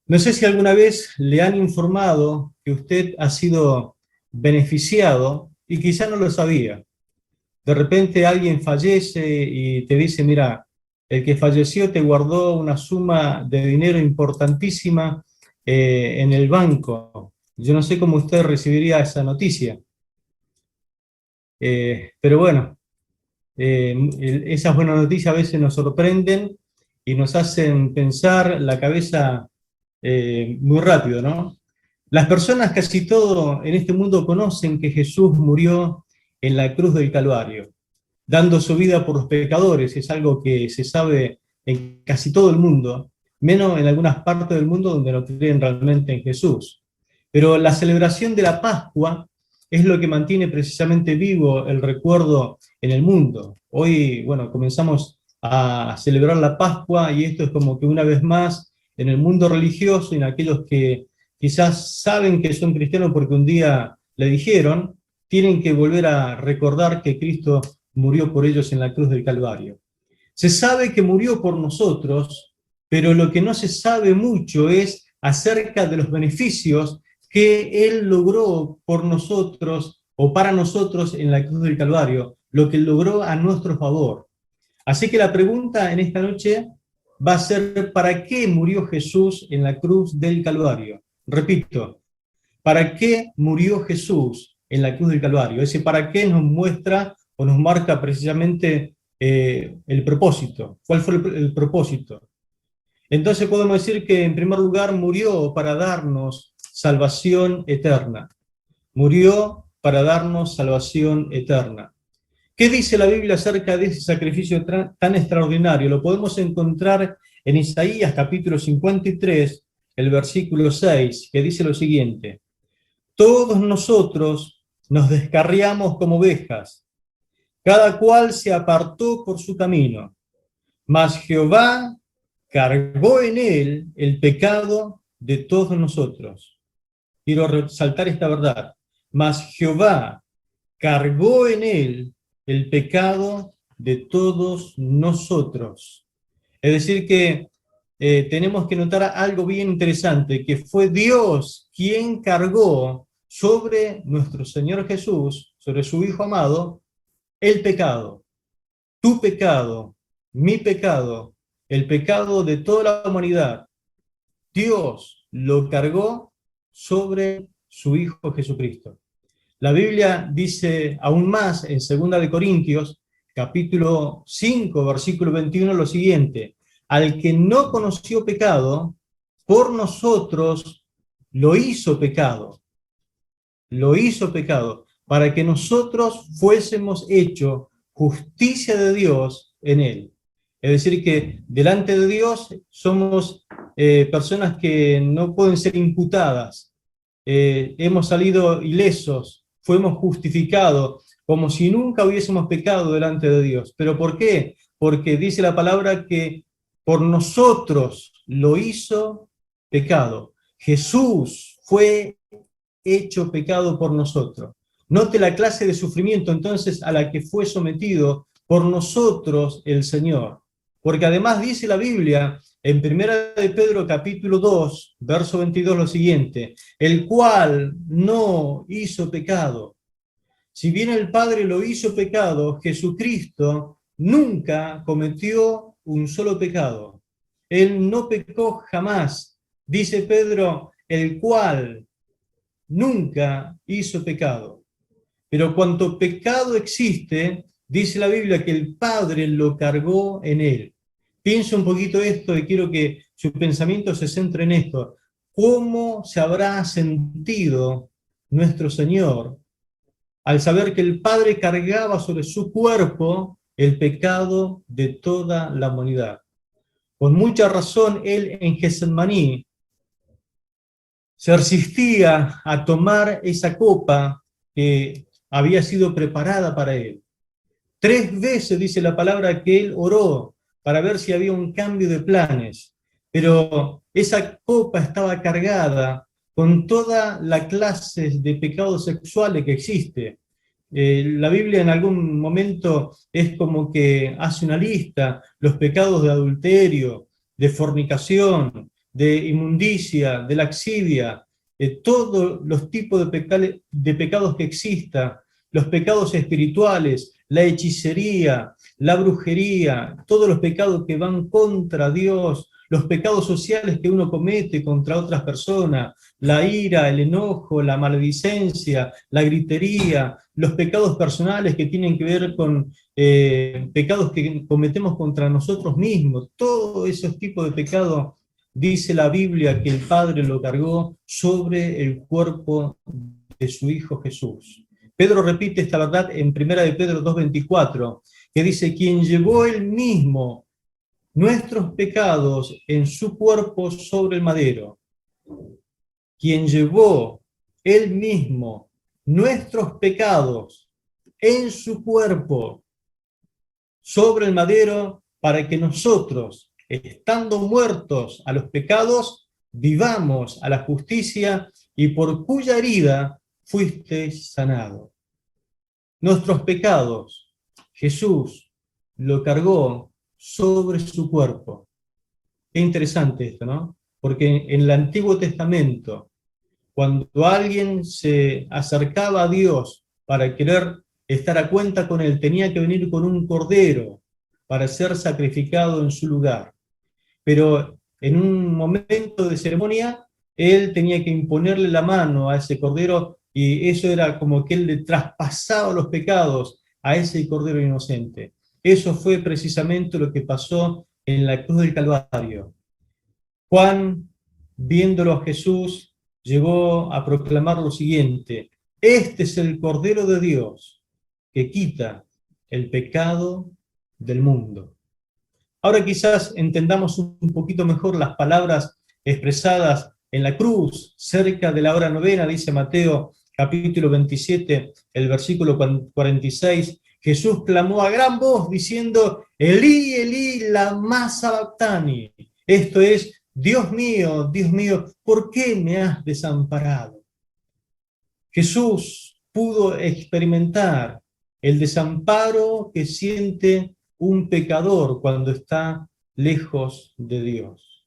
No sé si alguna vez le han informado que usted ha sido beneficiado y quizá no lo sabía. De repente alguien fallece y te dice, mira, el que falleció te guardó una suma de dinero importantísima en el banco. Yo no sé cómo usted recibiría esa noticia. Pero bueno, esas buenas noticias a veces nos sorprenden y nos hacen pensar la cabeza muy rápido, ¿no? Las personas casi todo en este mundo conocen que Jesús murió en la cruz del Calvario, dando su vida por los pecadores. Es algo que se sabe en casi todo el mundo, menos en algunas partes del mundo donde no creen realmente en Jesús. Pero la celebración de la Pascua es lo que mantiene precisamente vivo el recuerdo en el mundo. Hoy, bueno, comenzamos a celebrar la Pascua y esto es como que una vez más en el mundo religioso y en aquellos que quizás saben que son cristianos porque un día le dijeron, tienen que volver a recordar que Cristo murió por ellos en la cruz del Calvario. Se sabe que murió por nosotros, pero lo que no se sabe mucho es acerca de los beneficios que Él logró por nosotros o para nosotros en la cruz del Calvario, lo que Él logró a nuestro favor. Así que la pregunta en esta noche va a ser, ¿para qué murió Jesús en la cruz del Calvario? Repito, ¿para qué murió Jesús en la cruz del Calvario? Ese para qué nos muestra o nos marca precisamente el propósito. ¿Cuál fue el propósito? Entonces podemos decir que en primer lugar murió para darnos salvación eterna. Murió para darnos salvación eterna. ¿Qué dice la Biblia acerca de ese sacrificio tan extraordinario? Lo podemos encontrar en Isaías capítulo 53, el versículo 6, que dice lo siguiente: todos nosotros nos descarriamos como ovejas, cada cual se apartó por su camino, mas Jehová cargó en él el pecado de todos nosotros. Quiero resaltar esta verdad. Mas Jehová cargó en él el pecado de todos nosotros. Es decir que tenemos que notar algo bien interesante, que fue Dios quien cargó sobre nuestro Señor Jesús, sobre su Hijo amado, el pecado, tu pecado, mi pecado, el pecado de toda la humanidad. Dios lo cargó sobre su Hijo Jesucristo. La Biblia dice aún más en 2 de Corintios, capítulo 5, versículo 21, lo siguiente: al que no conoció pecado, por nosotros lo hizo pecado, para que nosotros fuésemos hecho justicia de Dios en él. Es decir, que delante de Dios somos personas que no pueden ser imputadas. Hemos salido ilesos, fuimos justificados, como si nunca hubiésemos pecado delante de Dios. ¿Pero por qué? Porque dice la palabra que por nosotros lo hizo pecado. Jesús fue hecho pecado por nosotros. Note la clase de sufrimiento entonces a la que fue sometido por nosotros el Señor. Porque además dice la Biblia en 1 de Pedro capítulo 2, verso 22 lo siguiente: el cual no hizo pecado. Si bien el Padre lo hizo pecado, Jesucristo nunca cometió un solo pecado. Él no pecó jamás. Dice Pedro, el cual nunca hizo pecado. Pero cuanto pecado existe, dice la Biblia que el Padre lo cargó en él. Pienso un poquito esto y quiero que su pensamiento se centre en esto. ¿Cómo se habrá sentido nuestro Señor al saber que el Padre cargaba sobre su cuerpo el pecado de toda la humanidad? Con mucha razón, él en Getsemaní se resistía a tomar esa copa que había sido preparada para él. 3 veces dice la palabra que él oró para ver si había un cambio de planes, pero esa copa estaba cargada con toda la clase de pecados sexuales que existe. La Biblia en algún momento es como que hace una lista: los pecados de adulterio, de fornicación, de inmundicia, de laxidia, de todos los tipos de pecados que exista, los pecados espirituales, la hechicería, la brujería, todos los pecados que van contra Dios, los pecados sociales que uno comete contra otras personas, la ira, el enojo, la maledicencia, la gritería, los pecados personales que tienen que ver con pecados que cometemos contra nosotros mismos, todos esos tipos de pecados, dice la Biblia que el Padre lo cargó sobre el cuerpo de su Hijo Jesús. Pedro repite esta verdad en 1 de Pedro 2:24, que dice, quien llevó él mismo nuestros pecados en su cuerpo sobre el madero, quien llevó él mismo nuestros pecados en su cuerpo sobre el madero, para que nosotros, estando muertos a los pecados, vivamos a la justicia, y por cuya herida fuisteis sanado. Nuestros pecados, Jesús lo cargó sobre su cuerpo. Qué interesante esto, ¿no? Porque en el Antiguo Testamento, cuando alguien se acercaba a Dios para querer estar a cuenta con él, tenía que venir con un cordero para ser sacrificado en su lugar. Pero en un momento de ceremonia, él tenía que imponerle la mano a ese cordero, y eso era como que él le traspasaba los pecados a ese cordero inocente. Eso fue precisamente lo que pasó en la cruz del Calvario. Juan, viéndolo a Jesús, llegó a proclamar lo siguiente: este es el Cordero de Dios que quita el pecado del mundo. Ahora quizás entendamos un poquito mejor las palabras expresadas en la cruz, cerca de la hora novena, dice Mateo capítulo 27, el versículo 46, Jesús clamó a gran voz diciendo, Elí, Elí, lama sabactani. Esto es, Dios mío, ¿por qué me has desamparado? Jesús pudo experimentar el desamparo que siente un pecador cuando está lejos de Dios.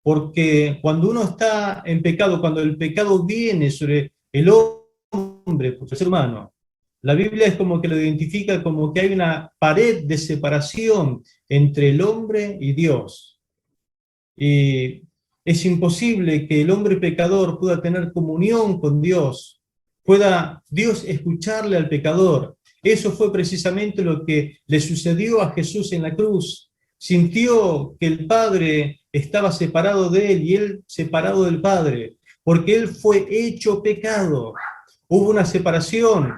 Porque cuando uno está en pecado, cuando el pecado viene sobre el hombre, el ser humano, la Biblia es como que lo identifica como que hay una pared de separación entre el hombre y Dios. Y es imposible que el hombre pecador pueda tener comunión con Dios, pueda Dios escucharle al pecador. Eso fue precisamente lo que le sucedió a Jesús en la cruz. Sintió que el Padre estaba separado de él y él separado del Padre, porque él fue hecho pecado. Hubo una separación,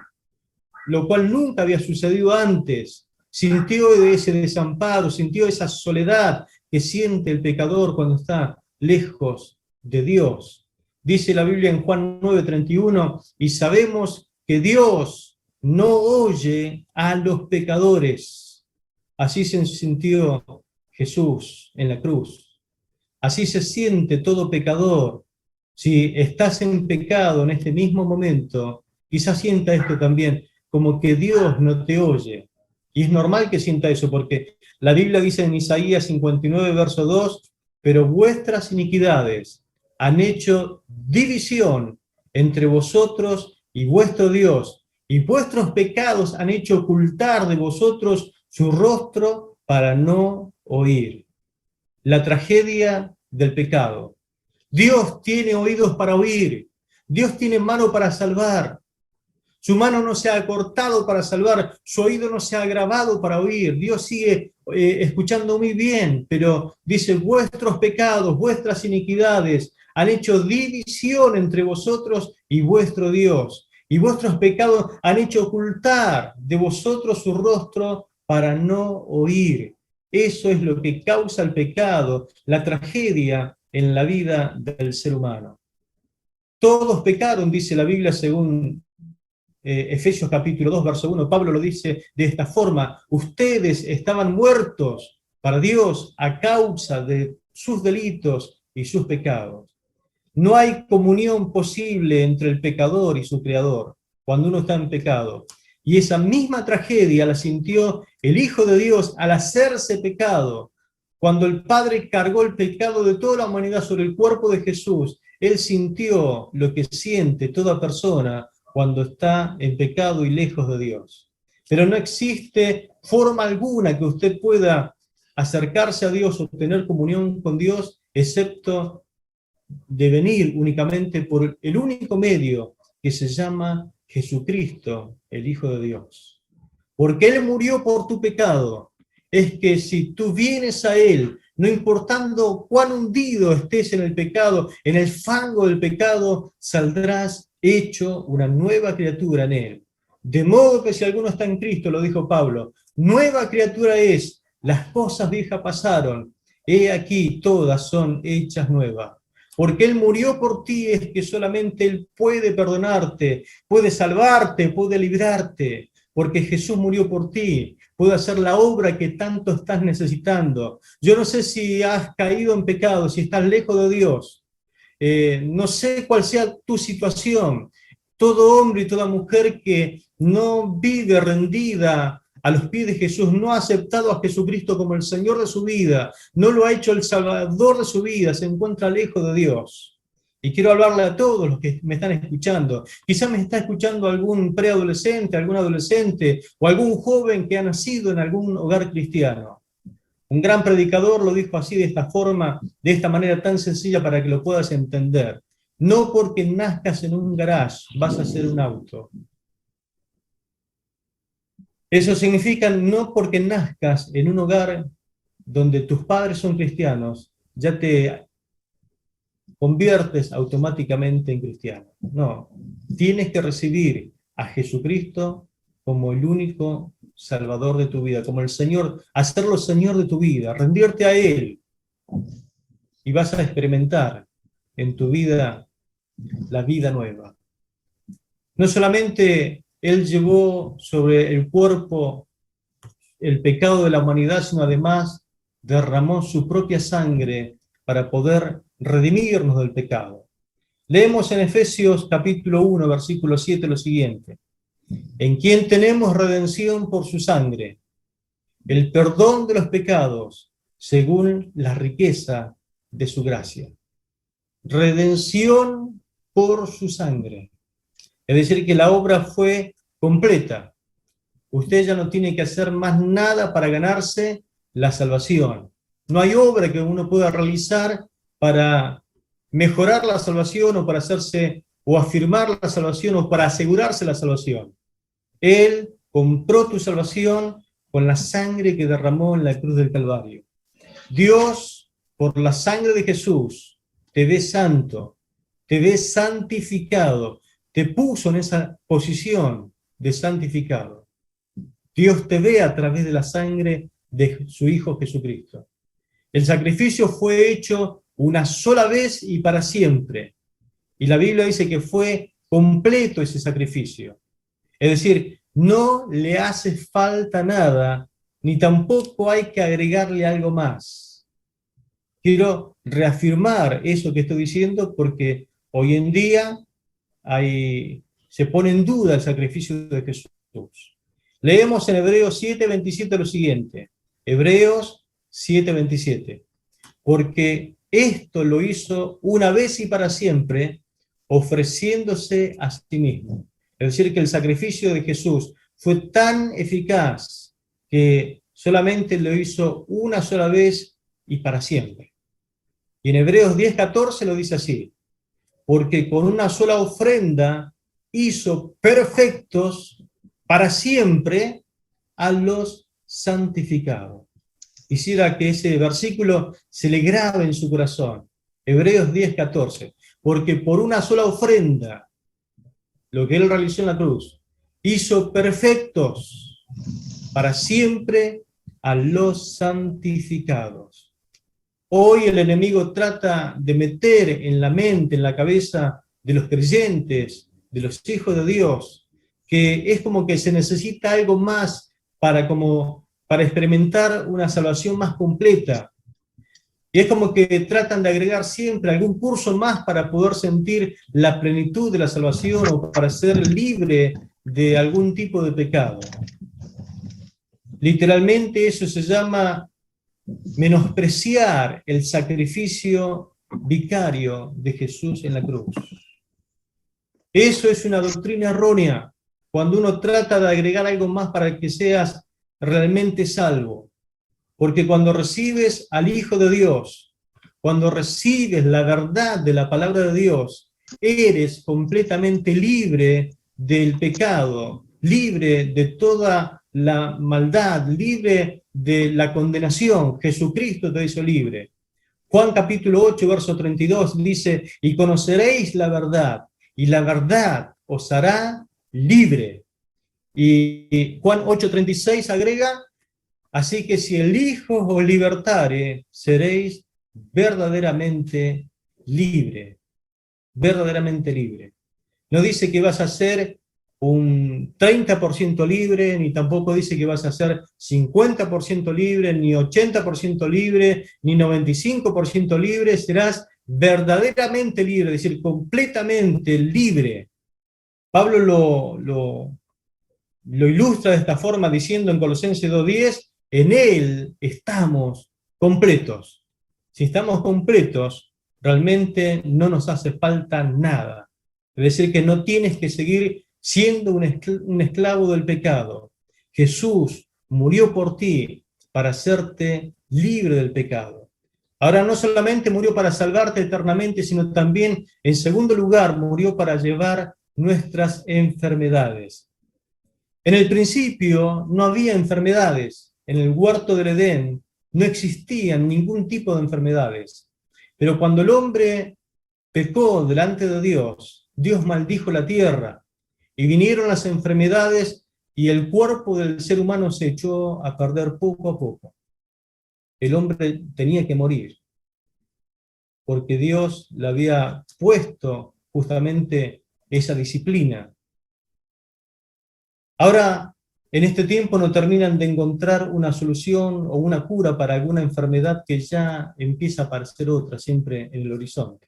lo cual nunca había sucedido antes. Sintió ese desamparo, sintió esa soledad que siente el pecador cuando está lejos de Dios. Dice la Biblia en Juan 9:31, y sabemos que Dios no oye a los pecadores. Así se sintió Jesús en la cruz. Así se siente todo pecador. Si estás en pecado en este mismo momento, quizás sienta esto también, como que Dios no te oye. Y es normal que sienta eso, porque la Biblia dice en Isaías 59, verso 2, pero vuestras iniquidades han hecho división entre vosotros y vuestro Dios, y vuestros pecados han hecho ocultar de vosotros su rostro para no oír. La tragedia del pecado. Dios tiene oídos para oír, Dios tiene mano para salvar. Su mano no se ha cortado para salvar, su oído no se ha agravado para oír. Dios sigue escuchando muy bien, pero dice, vuestros pecados, vuestras iniquidades han hecho división entre vosotros y vuestro Dios. Y vuestros pecados han hecho ocultar de vosotros su rostro para no oír. Eso es lo que causa el pecado, la tragedia en la vida del ser humano. Todos pecaron, dice la Biblia según Efesios capítulo 2, verso 1, Pablo lo dice de esta forma, ustedes estaban muertos para Dios a causa de sus delitos y sus pecados. No hay comunión posible entre el pecador y su creador cuando uno está en pecado. Y esa misma tragedia la sintió el Hijo de Dios al hacerse pecado, Cuando el Padre cargó el pecado de toda la humanidad sobre el cuerpo de Jesús, Él sintió lo que siente toda persona cuando está en pecado y lejos de Dios. Pero no existe forma alguna que usted pueda acercarse a Dios o tener comunión con Dios, excepto de venir únicamente por el único medio que se llama Jesucristo, el Hijo de Dios. Porque Él murió por tu pecado. Es que si tú vienes a Él, no importando cuán hundido estés en el pecado, en el fango del pecado, saldrás hecho una nueva criatura en Él. De modo que si alguno está en Cristo, lo dijo Pablo, nueva criatura es, las cosas viejas pasaron, he aquí todas son hechas nuevas. Porque Él murió por ti, es que solamente Él puede perdonarte, puede salvarte, puede librarte. Porque Jesús murió por ti, puede hacer la obra que tanto estás necesitando. Yo no sé si has caído en pecado, si estás lejos de Dios. No sé cuál sea tu situación. Todo hombre y toda mujer que no vive rendida a los pies de Jesús, no ha aceptado a Jesucristo como el Señor de su vida, no lo ha hecho el Salvador de su vida, se encuentra lejos de Dios. Y quiero hablarle a todos los que me están escuchando. Quizás me está escuchando algún preadolescente, algún adolescente o algún joven que ha nacido en algún hogar cristiano. Un gran predicador lo dijo así, de esta forma, de esta manera tan sencilla para que lo puedas entender. No porque nazcas en un garage vas a ser un auto. Eso significa no porque nazcas en un hogar donde tus padres son cristianos, ya te conviertes automáticamente en cristiano. No, tienes que recibir a Jesucristo como el único Salvador de tu vida, como el Señor, hacerlo Señor de tu vida, rendirte a Él, y vas a experimentar en tu vida la vida nueva. No solamente Él llevó sobre el cuerpo el pecado de la humanidad, sino además derramó su propia sangre para poder redimirnos del pecado. Leemos en Efesios capítulo 1, versículo 7 lo siguiente: en quien tenemos redención por su sangre, el perdón de los pecados, según la riqueza de su gracia. Redención por su sangre. Es decir, que la obra fue completa. Usted ya no tiene que hacer más nada para ganarse la salvación. No hay obra que uno pueda realizar para mejorar la salvación o para hacerse o afirmar la salvación o para asegurarse la salvación. Él compró tu salvación con la sangre que derramó en la cruz del Calvario. Dios, por la sangre de Jesús, te ve santo, te ve santificado, te puso en esa posición de santificado. Dios te ve a través de la sangre de su Hijo Jesucristo. El sacrificio fue hecho una sola vez y para siempre. Y la Biblia dice que fue completo ese sacrificio. Es decir, no le hace falta nada, ni tampoco hay que agregarle algo más. Quiero reafirmar eso que estoy diciendo porque hoy en día se pone en duda el sacrificio de Jesús. Leemos en Hebreos 7:27 lo siguiente. Hebreos 7:27. Porque esto lo hizo una vez y para siempre, ofreciéndose a sí mismo. Es decir, que el sacrificio de Jesús fue tan eficaz que solamente lo hizo una sola vez y para siempre. Y en Hebreos 10:14 lo dice así: porque con una sola ofrenda hizo perfectos para siempre a los santificados. Quisiera que ese versículo se le grabe en su corazón. Hebreos 10:14. Porque por una sola ofrenda, lo que Él realizó en la cruz, hizo perfectos para siempre a los santificados. Hoy el enemigo trata de meter en la mente, en la cabeza de los creyentes, de los hijos de Dios, que es como que se necesita algo más para experimentar una salvación más completa. Y es como que tratan de agregar siempre algún curso más para poder sentir la plenitud de la salvación o para ser libre de algún tipo de pecado. Literalmente eso se llama menospreciar el sacrificio vicario de Jesús en la cruz. Eso es una doctrina errónea, cuando uno trata de agregar algo más para que seas realmente salvo. Porque cuando recibes al Hijo de Dios, cuando recibes la verdad de la palabra de Dios, eres completamente libre del pecado, libre de toda la maldad, libre de la condenación. Jesucristo te hizo libre. Juan capítulo 8, verso 32 dice, y conoceréis la verdad, y la verdad os hará libre. Y Juan 8:36 agrega, así que si el Hijo os libertare, seréis verdaderamente libre, verdaderamente libre. No dice que vas a ser un 30% libre, ni tampoco dice que vas a ser 50% libre, ni 80% libre, ni 95% libre, serás verdaderamente libre, es decir, completamente libre. Pablo lo ilustra de esta forma diciendo en Colosenses 2:10, en Él estamos completos. Si estamos completos, realmente no nos hace falta nada. Es decir, que no tienes que seguir siendo un esclavo del pecado. Jesús murió por ti para hacerte libre del pecado. Ahora no solamente murió para salvarte eternamente, sino también, en segundo lugar, murió para llevar nuestras enfermedades. En el principio no había enfermedades. En el huerto del Edén no existían ningún tipo de enfermedades. Pero cuando el hombre pecó delante de Dios, Dios maldijo la tierra y vinieron las enfermedades y el cuerpo del ser humano se echó a perder poco a poco. El hombre tenía que morir porque Dios le había puesto justamente esa disciplina. Ahora, en este tiempo no terminan de encontrar una solución o una cura para alguna enfermedad que ya empieza a aparecer otra siempre en el horizonte.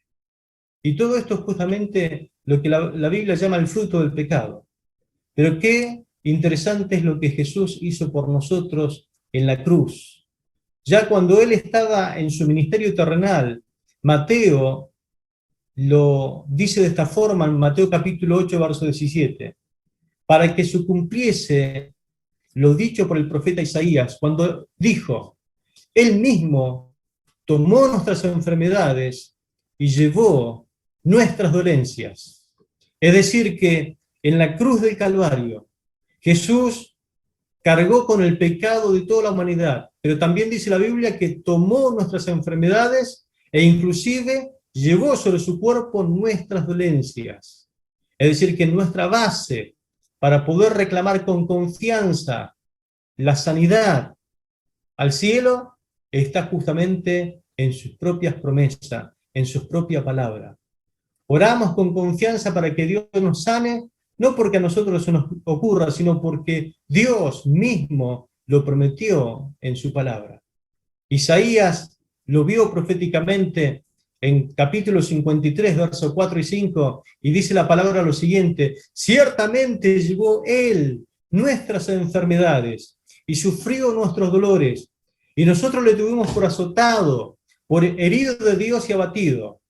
Y todo esto es justamente lo que la Biblia llama el fruto del pecado. Pero qué interesante es lo que Jesús hizo por nosotros en la cruz. Ya cuando Él estaba en su ministerio terrenal, Mateo lo dice de esta forma en Mateo capítulo 8, verso 17, para que se cumpliese lo dicho por el profeta Isaías, cuando dijo, Él mismo tomó nuestras enfermedades y llevó nuestras dolencias. Es decir, que en la cruz del Calvario, Jesús cargó con el pecado de toda la humanidad, pero también dice la Biblia que tomó nuestras enfermedades e inclusive llevó sobre su cuerpo nuestras dolencias. Es decir, que nuestra base para poder reclamar con confianza la sanidad al cielo está justamente en sus propias promesas, en su propia palabra. Oramos con confianza para que Dios nos sane, no porque a nosotros se nos ocurra, sino porque Dios mismo lo prometió en su palabra. Isaías lo vio proféticamente en capítulo 53, versos 4 y 5, y dice la palabra lo siguiente, ciertamente llevó Él nuestras enfermedades y sufrió nuestros dolores, y nosotros le tuvimos por azotado, por herido de Dios y abatido.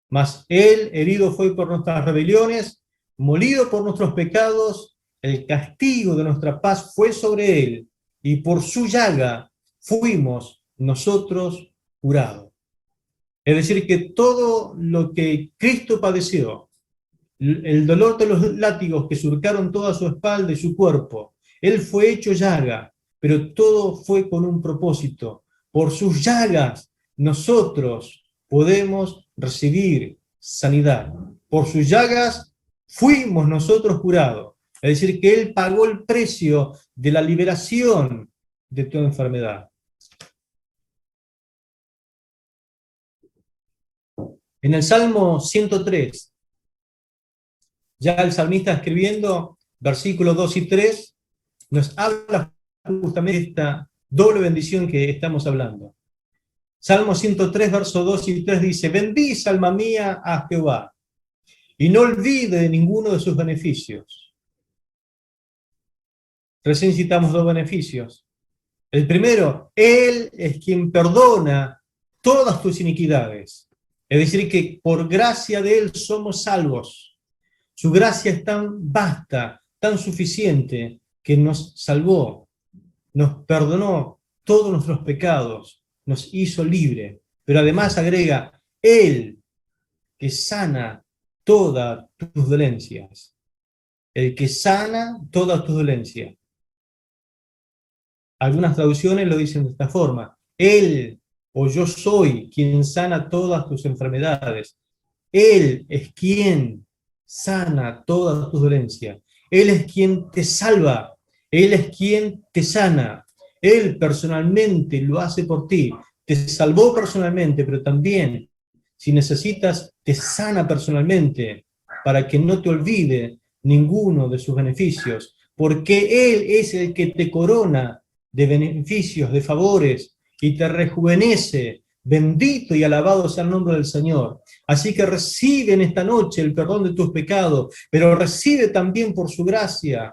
Mas Él herido fue por nuestras rebeliones, molido por nuestros pecados, el castigo de nuestra paz fue sobre Él, y por su llaga fuimos nosotros curados. Es decir, que todo lo que Cristo padeció, el dolor de los látigos que surcaron toda su espalda y su cuerpo, Él fue hecho llaga, pero todo fue con un propósito. Por sus llagas nosotros podemos recibir sanidad. Por sus llagas fuimos nosotros curados. Es decir, que Él pagó el precio de la liberación de tu enfermedad. En el Salmo 103, ya el salmista escribiendo, versículos 2 y 3, nos habla justamente de esta doble bendición que estamos hablando. Salmo 103, versos 2 y 3 dice, bendice alma mía a Jehová, y no olvide ninguno de sus beneficios. Recién citamos dos beneficios. El primero, Él es quien perdona todas tus iniquidades. Es decir, que por gracia de Él somos salvos. Su gracia es tan vasta, tan suficiente, que nos salvó, nos perdonó todos nuestros pecados, nos hizo libre. Pero además agrega, Él que sana todas tus dolencias. El que sana todas tus dolencias. Algunas traducciones lo dicen de esta forma. Él o yo soy quien sana todas tus enfermedades. Él es quien sana todas tus dolencias. Él es quien te salva. Él es quien te sana. Él personalmente lo hace por ti. Te salvó personalmente, pero también, si necesitas, te sana personalmente para que no te olvide ninguno de sus beneficios, porque Él es el que te corona de beneficios, de favores, y te rejuvenece. Bendito y alabado sea el nombre del Señor. Así que recibe en esta noche el perdón de tus pecados, pero recibe también por su gracia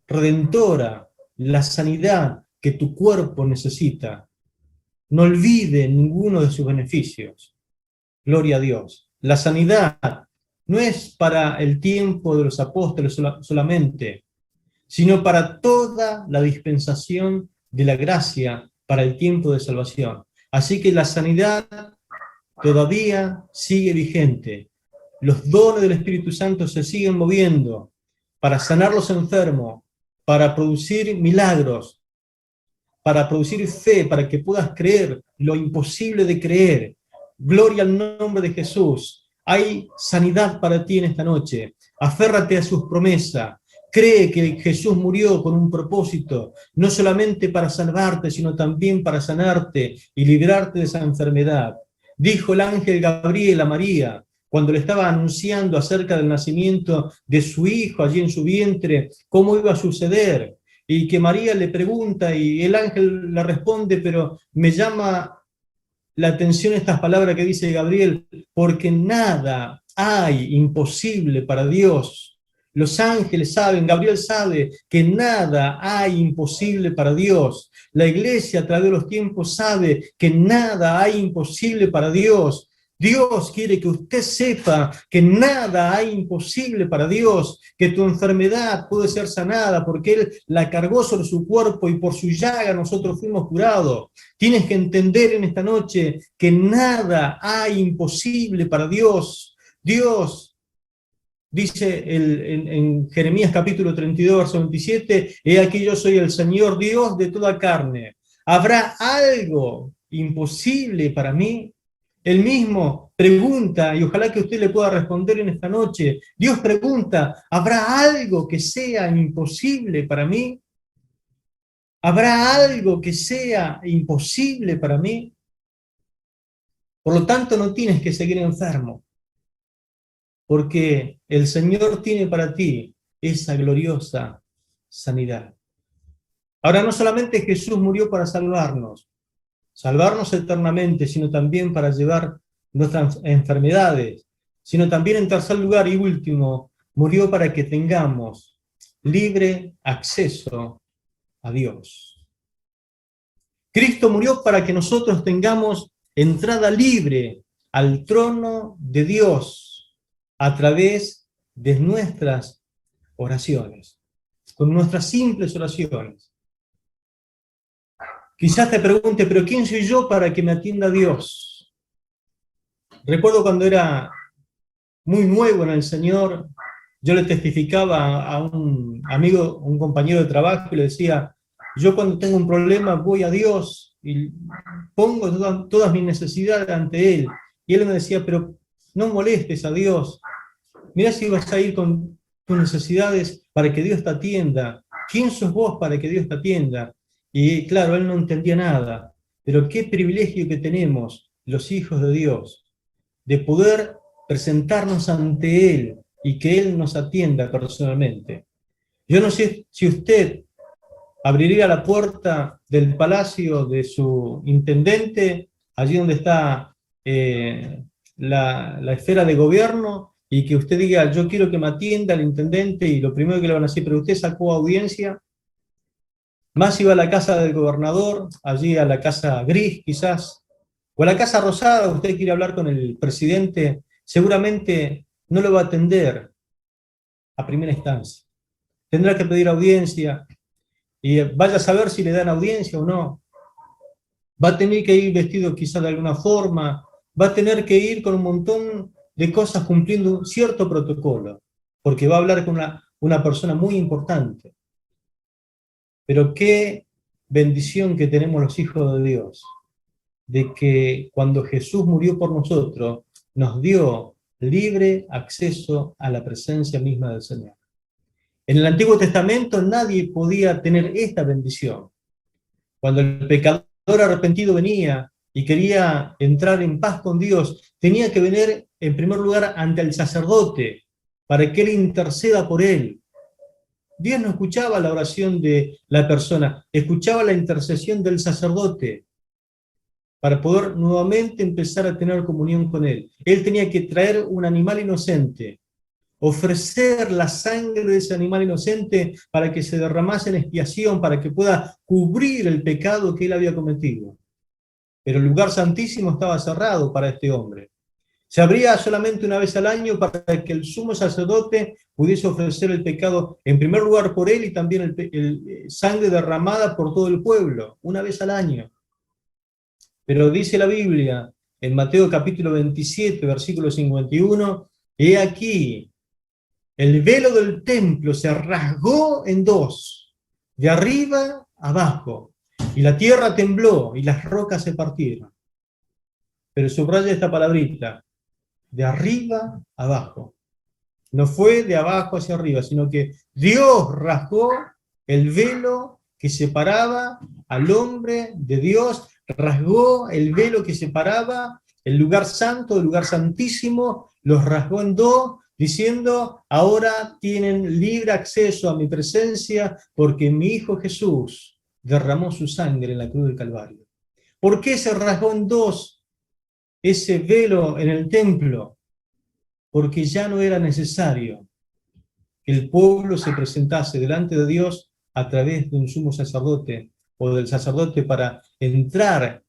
redentora la sanidad que tu cuerpo necesita. No olvide ninguno de sus beneficios. Gloria a Dios. La sanidad no es para el tiempo de los apóstoles solamente, sino para toda la dispensación de la gracia para el tiempo de salvación. Así que la sanidad todavía sigue vigente. Los dones del Espíritu Santo se siguen moviendo para sanar los enfermos, para producir milagros, para producir fe, para que puedas creer lo imposible de creer. Gloria al nombre de Jesús. Hay sanidad para ti en esta noche. Aférrate a sus promesas. Cree que Jesús murió con un propósito, no solamente para salvarte, sino también para sanarte y librarte de esa enfermedad. Dijo el ángel Gabriel a María, cuando le estaba anunciando acerca del nacimiento de su hijo allí en su vientre, cómo iba a suceder, y que María le pregunta y el ángel le responde, pero me llama la atención estas palabras que dice Gabriel, porque nada hay imposible para Dios. Los ángeles saben, Gabriel sabe que nada hay imposible para Dios. La iglesia a través de los tiempos sabe que nada hay imposible para Dios. Dios quiere que usted sepa que nada hay imposible para Dios, que tu enfermedad puede ser sanada porque Él la cargó sobre su cuerpo y por su llaga nosotros fuimos curados. Tienes que entender en esta noche que nada hay imposible para Dios. Dios dice en Jeremías capítulo 32, verso 27, he aquí yo soy el Señor Dios de toda carne. ¿Habrá algo imposible para mí? Él mismo pregunta, y ojalá que usted le pueda responder en esta noche, Dios pregunta, ¿habrá algo que sea imposible para mí? ¿Habrá algo que sea imposible para mí? Por lo tanto, no tienes que seguir enfermo, porque el Señor tiene para ti esa gloriosa sanidad. Ahora, no solamente Jesús murió para salvarnos eternamente, sino también para llevar nuestras enfermedades, sino también en tercer lugar y último, murió para que tengamos libre acceso a Dios. Cristo murió para que nosotros tengamos entrada libre al trono de Dios a través de nuestras oraciones, con nuestras simples oraciones. Quizás te pregunte, ¿pero quién soy yo para que me atienda Dios? Recuerdo cuando era muy nuevo en el Señor, yo le testificaba a un amigo, un compañero de trabajo, y le decía, yo cuando tengo un problema voy a Dios y pongo todas mis necesidades ante Él. Y Él me decía, pero no molestes a Dios. Mirá si vas a ir con tus necesidades para que Dios te atienda. ¿Quién sos vos para que Dios te atienda? Y claro, él no entendía nada. Pero qué privilegio que tenemos los hijos de Dios, de poder presentarnos ante Él y que Él nos atienda personalmente. Yo no sé si usted abriría la puerta del palacio de su intendente, allí donde está la esfera de gobierno, y que usted diga, yo quiero que me atienda el intendente, y lo primero que le van a decir, pero usted sacó audiencia. Más iba a la casa del gobernador, allí a la casa gris quizás, o a la casa rosada. Usted quiere hablar con el presidente, seguramente no lo va a atender a primera instancia. Tendrá que pedir audiencia, y vaya a saber si le dan audiencia o no. Va a tener que ir vestido quizás de alguna forma, va a tener que ir con un montón de cosas cumpliendo un cierto protocolo, porque va a hablar con una persona muy importante. Pero qué bendición que tenemos los hijos de Dios, de que cuando Jesús murió por nosotros, nos dio libre acceso a la presencia misma del Señor. En el Antiguo Testamento nadie podía tener esta bendición. Cuando el pecador arrepentido venía y quería entrar en paz con Dios, tenía que venir en primer lugar ante el sacerdote para que él interceda por él. Dios no escuchaba la oración de la persona, escuchaba la intercesión del sacerdote para poder nuevamente empezar a tener comunión con él. Él tenía que traer un animal inocente, ofrecer la sangre de ese animal inocente para que se derramase en expiación, para que pueda cubrir el pecado que él había cometido. Pero el lugar santísimo estaba cerrado para este hombre. Se abría solamente una vez al año para que el sumo sacerdote pudiese ofrecer el pecado, en primer lugar por él, y también el sangre derramada por todo el pueblo, una vez al año. Pero dice la Biblia, en Mateo capítulo 27, versículo 51, he aquí, el velo del templo se rasgó en dos, de arriba a abajo, y la tierra tembló y las rocas se partieron. Pero subraya esta palabrita, de arriba a abajo. No fue de abajo hacia arriba, sino que Dios rasgó el velo que separaba al hombre de Dios, rasgó el velo que separaba el lugar santo del lugar santísimo, los rasgó en dos, diciendo, ahora tienen libre acceso a mi presencia porque mi Hijo Jesús derramó su sangre en la cruz del Calvario. ¿Por qué se rasgó en dos ese velo en el templo? Porque ya no era necesario que el pueblo se presentase delante de Dios a través de un sumo sacerdote o del sacerdote para entrar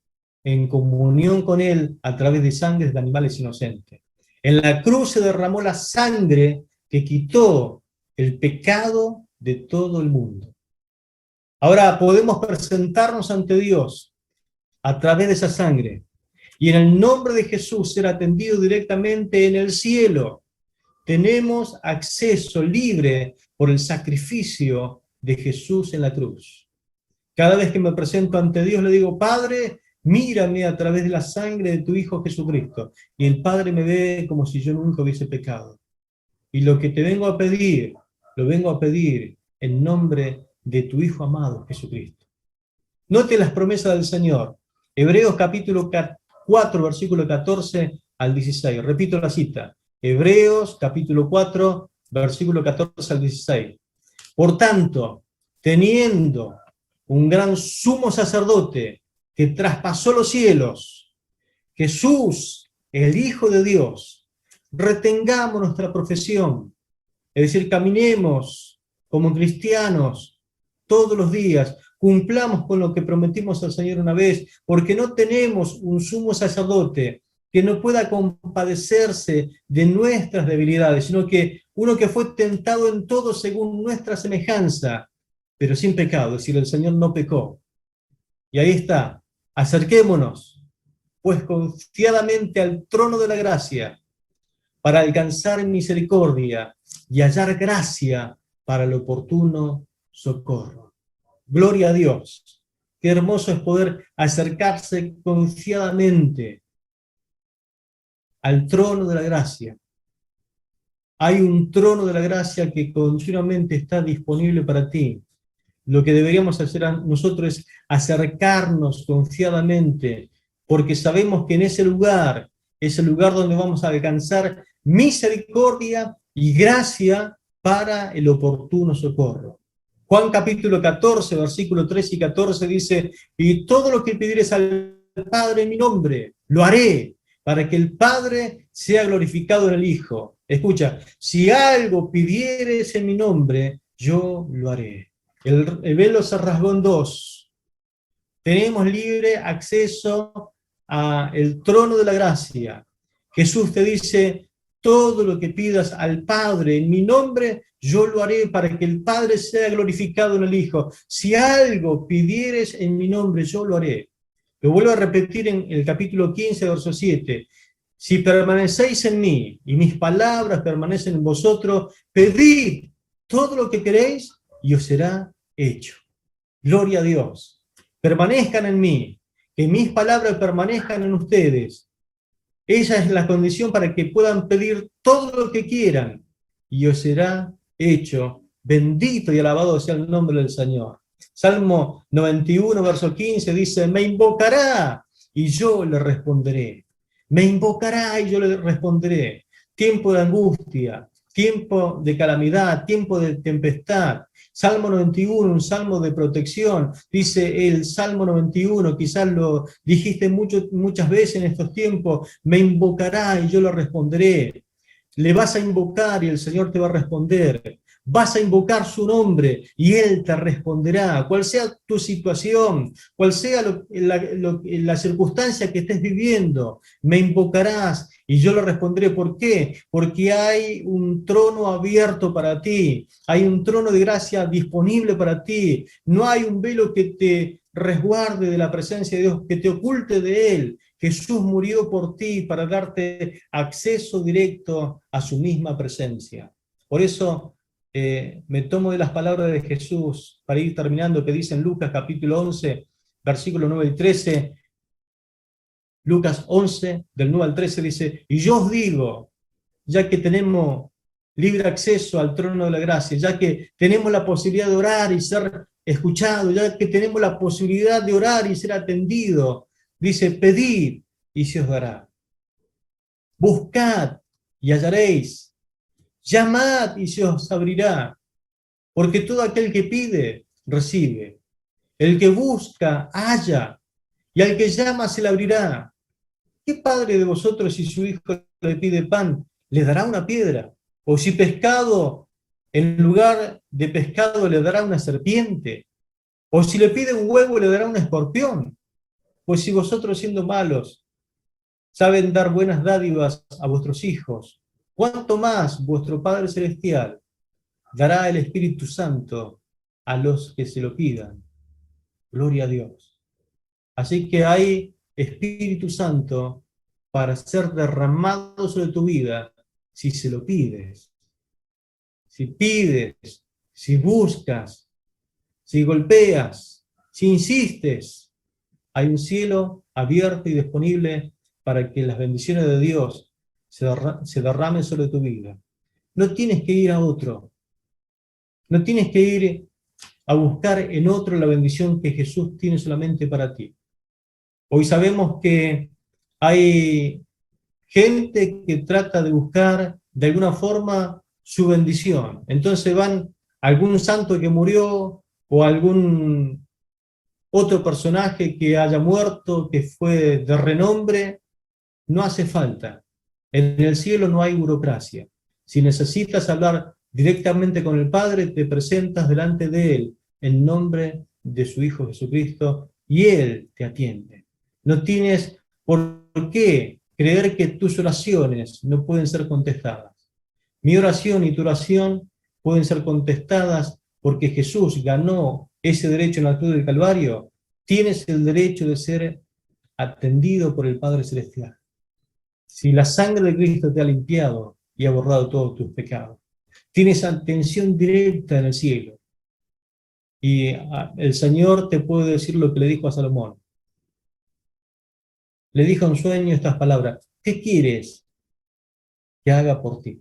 en comunión con él a través de sangre de animales inocentes. En la cruz se derramó la sangre que quitó el pecado de todo el mundo. Ahora podemos presentarnos ante Dios a través de esa sangre y en el nombre de Jesús ser atendido directamente en el cielo. Tenemos acceso libre por el sacrificio de Jesús en la cruz. Cada vez que me presento ante Dios le digo, Padre, mírame a través de la sangre de tu Hijo Jesucristo. Y el Padre me ve como si yo nunca hubiese pecado. Y lo que te vengo a pedir, lo vengo a pedir en nombre de tu Hijo amado Jesucristo. Note las promesas del Señor. Hebreos capítulo 4, versículo 14 al 16. Repito la cita. Hebreos capítulo 4, versículo 14 al 16. Por tanto, teniendo un gran sumo sacerdote que traspasó los cielos, Jesús, el Hijo de Dios, retengamos nuestra profesión, es decir, caminemos como cristianos todos los días, cumplamos con lo que prometimos al Señor una vez, porque no tenemos un sumo sacerdote que no pueda compadecerse de nuestras debilidades, sino que uno que fue tentado en todo según nuestra semejanza, pero sin pecado, es decir, el Señor no pecó. Y ahí está, acerquémonos, pues confiadamente al trono de la gracia, para alcanzar misericordia y hallar gracia para el oportuno socorro. Gloria a Dios. Qué hermoso es poder acercarse confiadamente al trono de la gracia. Hay un trono de la gracia que continuamente está disponible para ti. Lo que deberíamos hacer nosotros es acercarnos confiadamente, porque sabemos que en ese lugar es el lugar donde vamos a alcanzar misericordia y gracia para el oportuno socorro. Juan capítulo 14, versículo 13 y 14 dice, y todo lo que pidieres al Padre en mi nombre, lo haré, para que el Padre sea glorificado en el Hijo. Escucha, si algo pidieres en mi nombre, yo lo haré. El velo se rasgó en dos. Tenemos libre acceso al trono de la gracia. Jesús te dice, todo lo que pidas al Padre en mi nombre, yo lo haré para que el Padre sea glorificado en el Hijo. Si algo pidieres en mi nombre, yo lo haré. Lo vuelvo a repetir en el capítulo 15, verso 7. Si permanecéis en mí y mis palabras permanecen en vosotros, pedid todo lo que queréis y os será hecho. Gloria a Dios. Permanezcan en mí, que mis palabras permanezcan en ustedes. Esa es la condición para que puedan pedir todo lo que quieran y os será hecho. Bendito y alabado sea el nombre del Señor. Salmo 91, verso 15 dice, me invocará y yo le responderé. Me invocará y yo le responderé. Tiempo de angustia, tiempo de calamidad, tiempo de tempestad. Salmo 91, un salmo de protección. Dice el Salmo 91, quizás lo dijiste muchas veces en estos tiempos, me invocará y yo lo responderé. Le vas a invocar y el Señor te va a responder. Vas a invocar su nombre y Él te responderá. Cual sea tu situación, cual sea la circunstancia que estés viviendo, me invocarás y yo lo responderé. ¿Por qué? Porque hay un trono abierto para ti, hay un trono de gracia disponible para ti. No hay un velo que te resguarde de la presencia de Dios, que te oculte de Él. Jesús murió por ti para darte acceso directo a su misma presencia. Por eso me tomo de las palabras de Jesús para ir terminando, que dice en Lucas capítulo 11, versículo 9 y 13. Lucas 11, del 9 al 13 dice, y yo os digo, ya que tenemos libre acceso al trono de la gracia, ya que tenemos la posibilidad de orar y ser escuchados, ya que tenemos la posibilidad de orar y ser atendido, dice, pedid y se os dará. Buscad y hallaréis. Llamad y se os abrirá. Porque todo aquel que pide, recibe. El que busca, halla. Y al que llama, se le abrirá. ¿Qué padre de vosotros, si su hijo le pide pan, le dará una piedra? O si pescado, en lugar de pescado, le dará una serpiente? O si le pide un huevo, le dará un escorpión. Pues si vosotros, siendo malos, saben dar buenas dádivas a vuestros hijos, ¿cuánto más vuestro Padre Celestial dará el Espíritu Santo a los que se lo pidan? Gloria a Dios. Así que hay Espíritu Santo para ser derramado sobre tu vida si se lo pides. Si pides, si buscas, si golpeas, si insistes, hay un cielo abierto y disponible para que las bendiciones de Dios se derramen sobre tu vida. No tienes que ir a otro. No tienes que ir a buscar en otro la bendición que Jesús tiene solamente para ti. Hoy sabemos que hay gente que trata de buscar de alguna forma su bendición. Entonces van a algún santo que murió o algún otro personaje que haya muerto, que fue de renombre. No hace falta. En el cielo no hay burocracia. Si necesitas hablar directamente con el Padre, te presentas delante de Él en nombre de su Hijo Jesucristo y Él te atiende. No tienes por qué creer que tus oraciones no pueden ser contestadas. Mi oración y tu oración pueden ser contestadas porque Jesús ganó ese derecho en la cruz del Calvario. Tienes el derecho de ser atendido por el Padre Celestial. Si la sangre de Cristo te ha limpiado y ha borrado todos tus pecados, tienes atención directa en el cielo. Y el Señor te puede decir lo que le dijo a Salomón. Le dijo en sueño estas palabras: ¿qué quieres que haga por ti?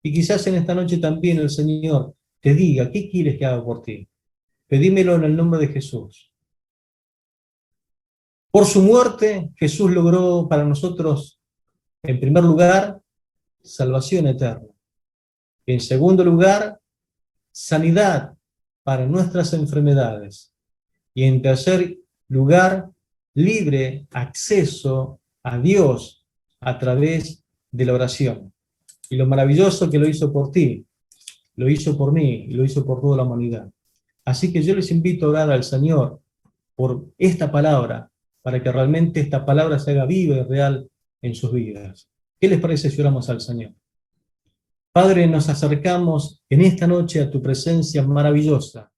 Y quizás en esta noche también el Señor te diga: ¿qué quieres que haga por ti? Pedímelo en el nombre de Jesús. Por su muerte, Jesús logró para nosotros, en primer lugar, salvación eterna. En segundo lugar, sanidad para nuestras enfermedades. Y en tercer lugar, libre acceso a Dios a través de la oración. Y lo maravilloso que lo hizo por ti, lo hizo por mí y lo hizo por toda la humanidad. Así que yo les invito a orar al Señor por esta palabra, para que realmente esta palabra se haga viva y real en sus vidas. ¿Qué les parece si oramos al Señor? Padre, nos acercamos en esta noche a tu presencia maravillosa,